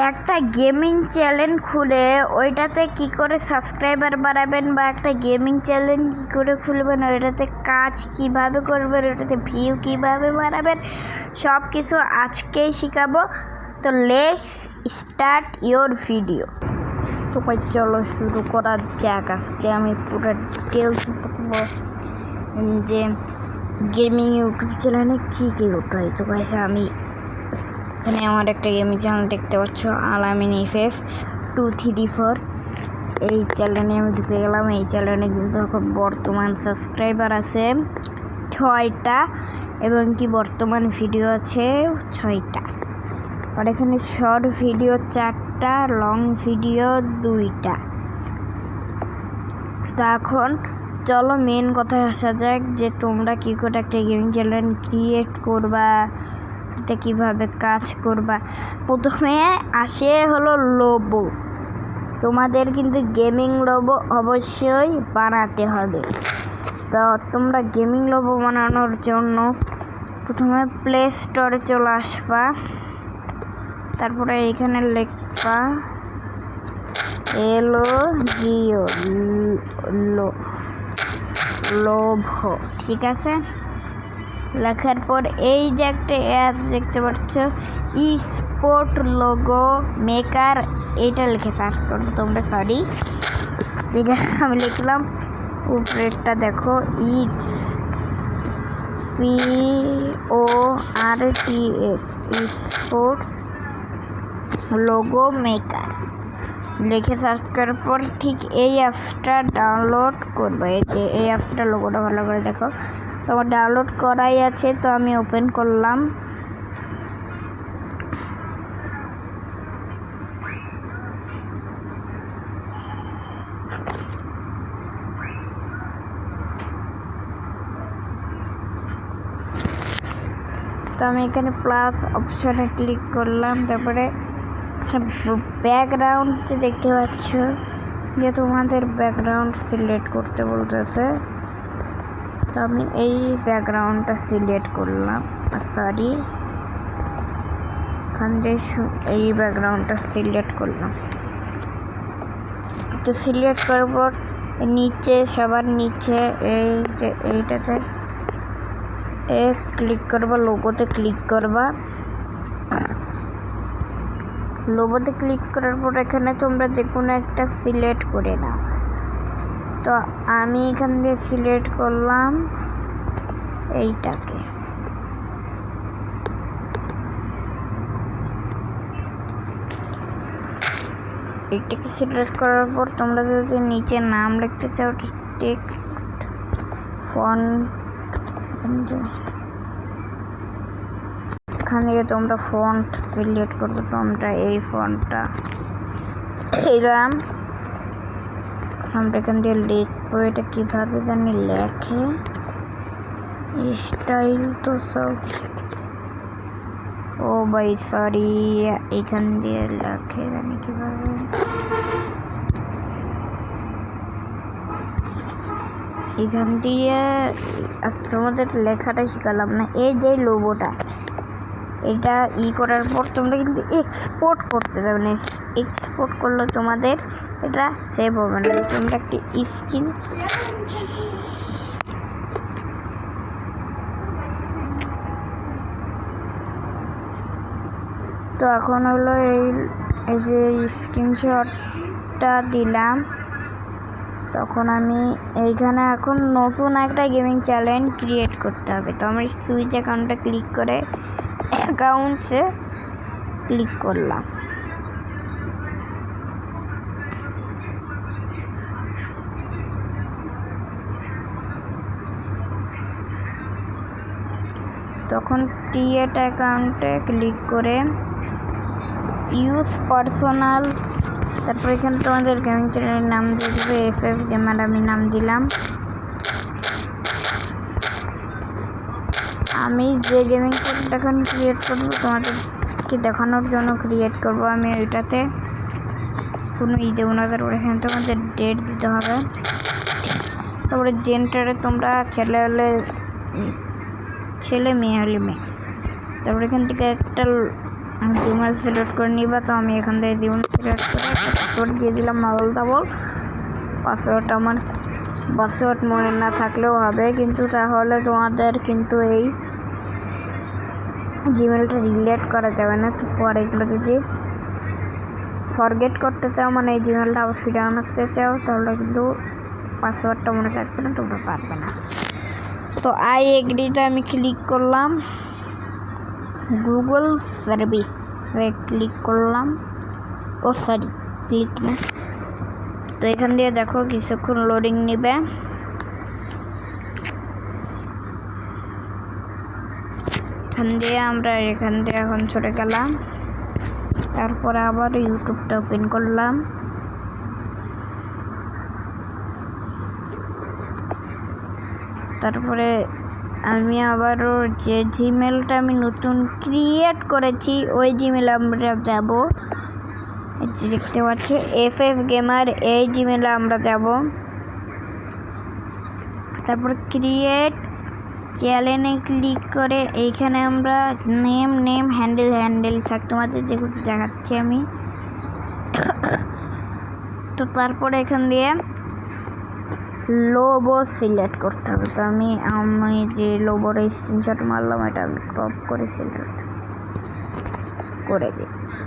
একটা gaming channel খুলে ওইটাতে কি করে সাবস্ক্রাইবার বাড়াবেন বা একটা গেমিং চ্যানেল কি করে খুলবেন, ওইটাতে কাজ কিভাবে করবেন, ওইটাতে ভিউ কিভাবে বাড়াবেন, সব কিছু আজকেই শেখাবো। তো লেটস স্টার্ট ইয়োর ভিডিও। তো ভাই চলো শুরু করা যাক। আজকে আমি পুরো ডিটেলস বলবো যে গেমিং ইউটিউব চ্যানেলে কী কী করতে হয়। তো গাইস আমি এখানে আমার একটা গেমিং চ্যানেল দেখতে পাচ্ছ, আলামিন FF234। এই চ্যানেলে আমি ঢুকে গেলাম। এই চ্যানেলে কিন্তু এখন বর্তমান সাবস্ক্রাইবার আছে 6টা এবং কি বর্তমান ভিডিও আছে 6টা। আর এখানে শর্ট ভিডিও 4টা, লং ভিডিও 2টা। তো এখন চলো মেন কথায় আসা যাক যে তোমরা কী করে একটা গেমিং চ্যানেল ক্রিয়েট করবা, এটা কীভাবে কাজ করবা। প্রথমে আসে হলো লোগো। তোমাদের কিন্তু গেমিং লোগো অবশ্যই বানাতে হবে। তো তোমরা গেমিং লোগো বানানোর জন্য প্রথমে প্লে স্টোরে চলে আসবা, তারপরে এখানে লিখবা লোভো, ঠিক আছে। লেখার পর এই যে একটা অ্যাপ দেখতে পাচ্ছ স্পোর্ট লোগো মেকার, এইটা লিখে সার্চ করবো তোমরা। সরি, ঠিক আছে, আমি লিখলাম। উপরেরটা দেখো it's PORTS sports logo maker লিখে সার্চ করার পর ঠিক এই অ্যাপসটা ডাউনলোড করবো। এই অ্যাপসটা লোগোটা ভালো করে দেখো। তো আমার ডাউনলোড করাই আছে, তো আমি ওপেন করলাম। তো আমি এখানে প্লাস অপশানে ক্লিক করলাম, তারপরে ব্যাকগ্রাউন্ড যে দেখতে পাচ্ছ যে তোমাদের ব্যাকগ্রাউন্ড সিলেক্ট করতে বলতেছে। তো আমি এই ব্যাকগ্রাউন্ডটা সিলেক্ট করলাম। সরি, এই ব্যাকগ্রাউন্ডটা সিলেক্ট করলাম। তো সিলেক্ট করার পর নিচে সবার নিচে এই যে এইটাতে ক্লিক করবা, লোগোতে ক্লিক করবা। লোগোতে ক্লিক করার পর এখানে তোমরা যে কোনো একটা সিলেক্ট করে নাও। তো আমি এখান দিয়ে সিলেক্ট করলাম এইটাকে। এইটাকে সিলেক্ট করার পর তোমরা যদি নিচে নাম লিখতে চাও, টেক্সট ফন্ট, এখান থেকে তোমরা ফন্ট সিলেক্ট করবে। তোমরা এই ফন্টটা দিলাম, আমরা এখান দিয়ে লিখবো। এটা কীভাবে জানি লেখে, স্টাইল তো সব, ও ভাই সরি, এখান দিয়ে লেখে জানি কীভাবে। এখান দিয়ে আজকে তোমাদের লেখাটা শিখালাম না। এই যে লোগোটা, এটা করার পর তোমরা কিন্তু এক্সপোর্ট করতে যাবে না। এক্সপোর্ট করলে তোমাদের এটা সেভ হবে না। তোমরা একটি স্ক্রিন তো এখন হলো এই যে স্ক্রিনশটটা দিলাম। তখন আমি এইখানে এখন নতুন একটা গেমিং চ্যানেল ক্রিয়েট করতে হবে। তো আমার সুইচ অ্যাকাউন্টে ক্লিক করে অ্যাকাউন্টে ক্লিক করলাম। তখন ক্রিয়েট অ্যাকাউন্টে ক্লিক করে ইউজ পার্সোনাল, তারপর এখানে তোমাদের গেমিং চ্যানেলের নাম দিয়ে দেবে FF গেমার, আমি নাম দিলাম। আমি যে গেমিং চ্যানেলটা এখন ক্রিয়েট করবো তোমাদেরকে দেখানোর জন্য ক্রিয়েট করবো, আমি ওইটাতে কোনো দেবো না। তারপরে এখানে তোমাদের ডেট দিতে হবে। তারপরে জেন্ডারে তোমরা ছেলে হলে ছেলে, মেয়ে হলে মেয়ে। তারপরে এখান থেকে একটা জিমেল সিলেক্ট করে নিবা। তো আমি এখান থেকে জিমেল সিলেক্ট করে পাসওয়ার্ড দিয়ে দিলাম নবল ডাবল। পাসওয়ার্ডটা আমার পাসওয়ার্ড মনে না থাকলেও হবে, কিন্তু তাহলে তোমাদের কিন্তু এই জিমেলটা রিলেট করা যাবে না। তো পরে এগুলো যদি ফরগেট করতে চাও, মানে এই জিমেলটা আবার ফিরে আনতে চাও, তাহলে কিন্তু পাসওয়ার্ডটা মনে থাকবে না, তোমরা পারবে না। তো আই এগ্রিতে আমি ক্লিক করলাম, গুগল সার্ভিসে ক্লিক করলাম, ও সরি ক্লিক না। তো এখান দিয়ে দেখো কিছুক্ষণ লোডিং নেবে। এখান দিয়ে এখন চলে গেলাম। তারপরে আবার ইউটিউবটা ওপেন করলাম। তারপরে আমি আবারও যে জিমেলটা আমি নতুন ক্রিয়েট করেছি ওই জিমেলে আমরা যাব। দেখতে পাচ্ছি FF গেমার, এই জিমেলে আমরা যাব। তারপর ক্রিয়েট চ্যানেলে ক্লিক করে এইখানে আমরা নেম হ্যান্ডেল থাক তোমাদের যেগুলো দেখাচ্ছি আমি। তো তারপরে এখান দিয়ে লোগো সিলেক্ট করতে হবে। তো আমি যে লোগোর স্ক্রিনশট মারলাম এটা আমি ক্রপ করে সিলেক্ট করে দিচ্ছি।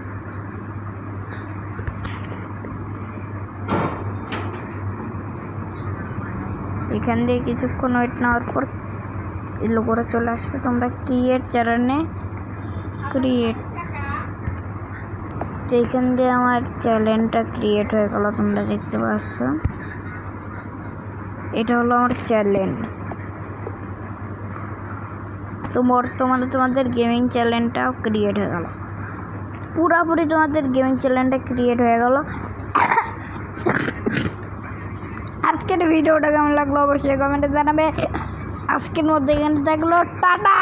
এখান দিয়ে কিছুক্ষণ ওয়েট নেওয়ার পর লোগোটা চলে আসবে। তোমরা ক্রিয়েট চ্যানেলে ক্রিয়েট, তো এখান দিয়ে আমার চ্যানেলটা ক্রিয়েট হয়ে গেল, তোমরা দেখতে পাচ্ছ। এটা হলো আমার চ্যানেল। তো বর্তমানে তোমাদের গেমিং চ্যানেলটাও ক্রিয়েট হয়ে গেল, পুরোপুরি তোমাদের গেমিং চ্যানেলটা ক্রিয়েট হয়ে গেল। আজকের ভিডিওটা কেমন লাগলো অবশ্যই কমেন্টে জানাবে। আজকের মধ্যে এখানে থাকলো, টাটা।